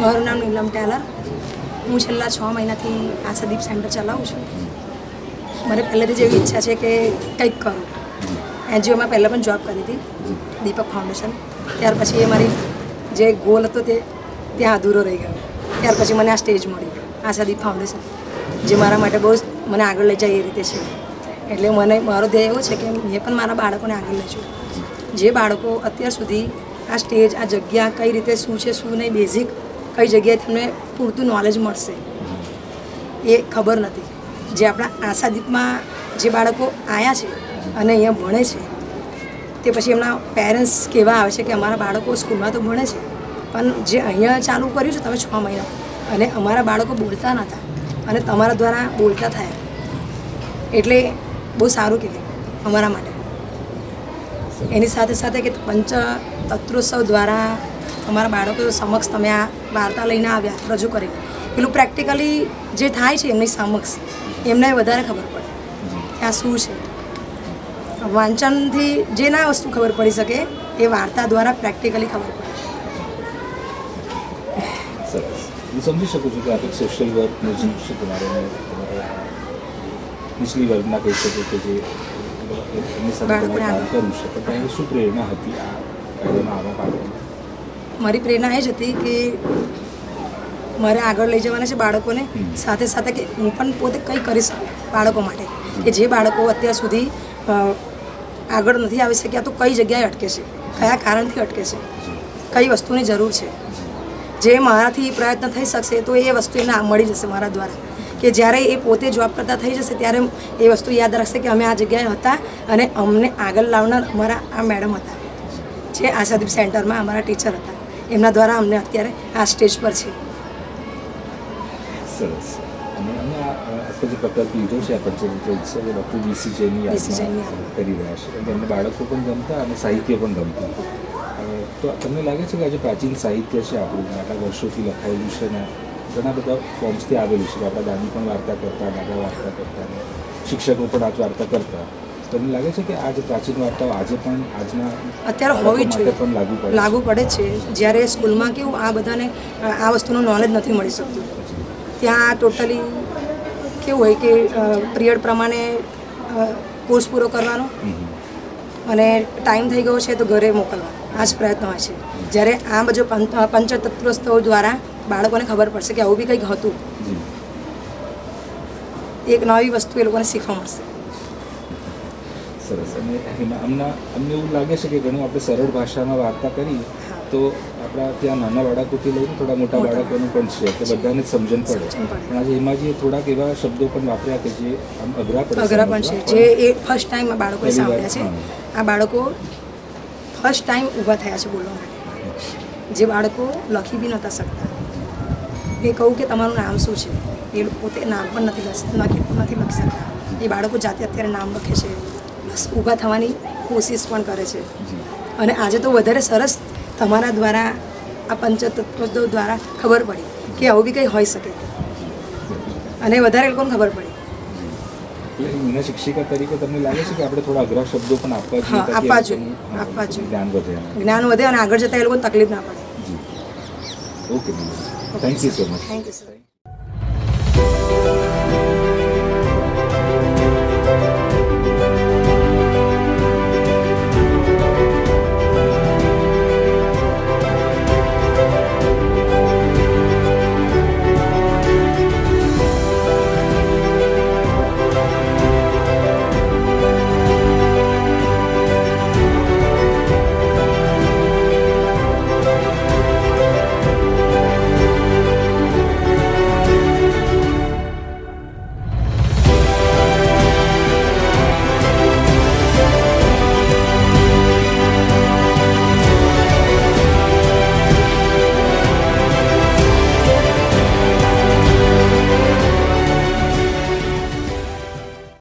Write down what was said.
મારું નામ નીલમ ટેલર. હું છેલ્લા 6 મહિનાથી આશાદીપ સેન્ટર ચલાવું છું. મારે પહેલેથી જ એવી ઈચ્છા છે કે કંઈક કરું. એનજીઓમાં પહેલાં પણ જોબ કરી હતી, દીપક ફાઉન્ડેશન. ત્યાર પછી એ મારી જે ગોલ હતો તે ત્યાં અધૂરો રહી ગયો. ત્યાર પછી મને આ સ્ટેજ મળ્યું, આશાદીપ ફાઉન્ડેશન, જે મારા માટે બહુ મને આગળ લઈ જાય એ રીતે છે. એટલે મારો ધ્યેય એવો છે કે મેં પણ મારા બાળકોને આગળ લઈ જાઉં. જે બાળકો અત્યાર સુધી આ સ્ટેજ, આ જગ્યા કઈ રીતે શું છે શું નહીં, બેઝિક કઈ જગ્યાએ તેમને પૂરતું નોલેજ મળશે એ ખબર નથી. જે આપણા આશાદીપમાં જે બાળકો આવ્યા છે અને અહીંયા ભણે છે, તે પછી એમના પેરેન્ટ્સ કહેવા આવે છે કે અમારા બાળકો સ્કૂલમાં તો ભણે છે, પણ જે અહીંયા ચાલુ કર્યું છે તમે 6 મહિના, અને અમારા બાળકો બોલતા નહોતા અને તમારા દ્વારા બોલતા થયા, એટલે બહુ સારું કહેવાય અમારા માટે. એની સાથે સાથે કે પંચતંત્રોત્સવ દ્વારા અમારા બાળકો સમક્ષ તમે આ વાર્તા લઈને આવ્યા, રજૂ કરીને, પેલું પ્રેક્ટિકલી જે થાય છે એમની સમક્ષ એમને વધારે ખબર પડે કે આ શું છે. વાંચનથી જે ના વસ્તુ ખબર પડી શકે એ વાર્તા દ્વારા પ્રેક્ટિકલી ખબર પડે. સરસ. હું સમજી શકું છું કે આપણે સોશિયલ વર્કનું જે છે તમારે નીચલી વર્ગના કહી શકો કે જે એમની સાથે તમારે કામ કરવું છે, પણ તમારી શું પ્રેરણા હતી આ કાર્યમાં આવવા પાછળ? મારી પ્રેરણા એ જ હતી કે મારે આગળ લઈ જવાના છે બાળકોને, સાથે સાથે કે હું પણ પોતે કંઈ કરી શકું બાળકો માટે, કે જે બાળકો અત્યાર સુધી આગળ નથી આવી શક્યા તો કઈ જગ્યાએ અટકે છે, કયા કારણથી અટકે છે, કઈ વસ્તુની જરૂર છે. જે મારાથી પ્રયત્ન થઈ શકશે તો એ વસ્તુ એમને મળી જશે મારા દ્વારા, કે જ્યારે એ પોતે જોબ કરતા થઈ જશે ત્યારે એ વસ્તુ યાદ રાખશે કે અમે આ જગ્યાએ હતા અને અમને આગળ લાવનાર અમારા આ મેડમ હતા, જે આશાદીપ સેન્ટરમાં અમારા ટીચર હતા. એમના દ્વારા અમને અત્યારે આ સ્ટેજ પર છે. સરસ. અને અમે આખો જે પ્રકલ્પ લીધો છે આ પંચતંત્ર ઉત્સવ એ ડૉક્ટર BCJની કરી રહ્યા છે, અને એમને બાળકો પણ ગમતા અને સાહિત્ય પણ ગમતું. તો તમને લાગે છે કે આજે પ્રાચીન સાહિત્ય છે આપણું, આટલા વર્ષોથી લખાયેલું છે ને ઘણા બધા ફોર્મ્સથી આવેલું છે, આપણા દાદી પણ વાર્તા કરતા, દાદા વાર્તા કરતા, શિક્ષકો પણ આ વાર્તા કરતા. તમને લાગે છે કે આ જે પ્રાચીન વાર્તાઓ આજે પણ આજના અત્યારે હોવી જ જોઈએ, પણ લાગુ પડે છે. જ્યારે સ્કૂલમાં કેવું આ બધાને આ વસ્તુનું નોલેજ નથી મળી શકતું, ત્યાં ટોટલી કેવું હોય કે પિરિયડ પ્રમાણે કોર્સ પૂરો કરવાનો અને ટાઈમ થઈ ગયો છે તો ઘરે મોકલવાનો, આ જ પ્રયત્ન હોય છે. જ્યારે આ બધું પંચતંત્રોત્સવ દ્વારા બાળકોને ખબર પડશે કે આવું બી કંઈક હતું, એક નવી વસ્તુ એ લોકોને શીખવા મળશે. સરસ. અને અમને એવું લાગે છે કે ઘણું આપણે સરળ ભાષામાં વાર્તા કરી તો આપણા ત્યાં નાના બાળકોથી લઈને થોડા મોટા બાળકોનું પણ છે કે બધાને સમજણ પડે, પણ આજે એમાં થોડાક એવા શબ્દો પણ વાપર્યા કે જે આમ અઘરા પણ છે, જે એ ફર્સ્ટ ટાઈમ આ બાળકોએ સાંભળ્યા છે. આ બાળકો ફર્સ્ટ ટાઈમ ઊભા થયા છે બોલવા માટે, જે બાળકો લખી બી નહોતા શકતા. એ કહું કે તમારું નામ શું છે, એ પોતે નામ પણ નથી લખી શકતા. એ બાળકો જાતે અત્યારે નામ લખે છે, ઊભા થવાની કોશિશ પણ કરે છે. અને આજે તો વધારે સરસ તમારા દ્વારા આ પંચતત્વ દ્વારા ખબર પડી કે આવું બી કંઈ હોઈ શકે, અને વધારે લોકોને ખબર પડી. એના શિક્ષિકા તરીકે તમને લાગે છે કે આપણે થોડા અઘરા શબ્દો પણ આપવા જોઈએ, જ્ઞાન વધે અને આગળ જતાં એ લોકોને તકલીફ ના પડે. Okay, thank you so much. Thank you sir.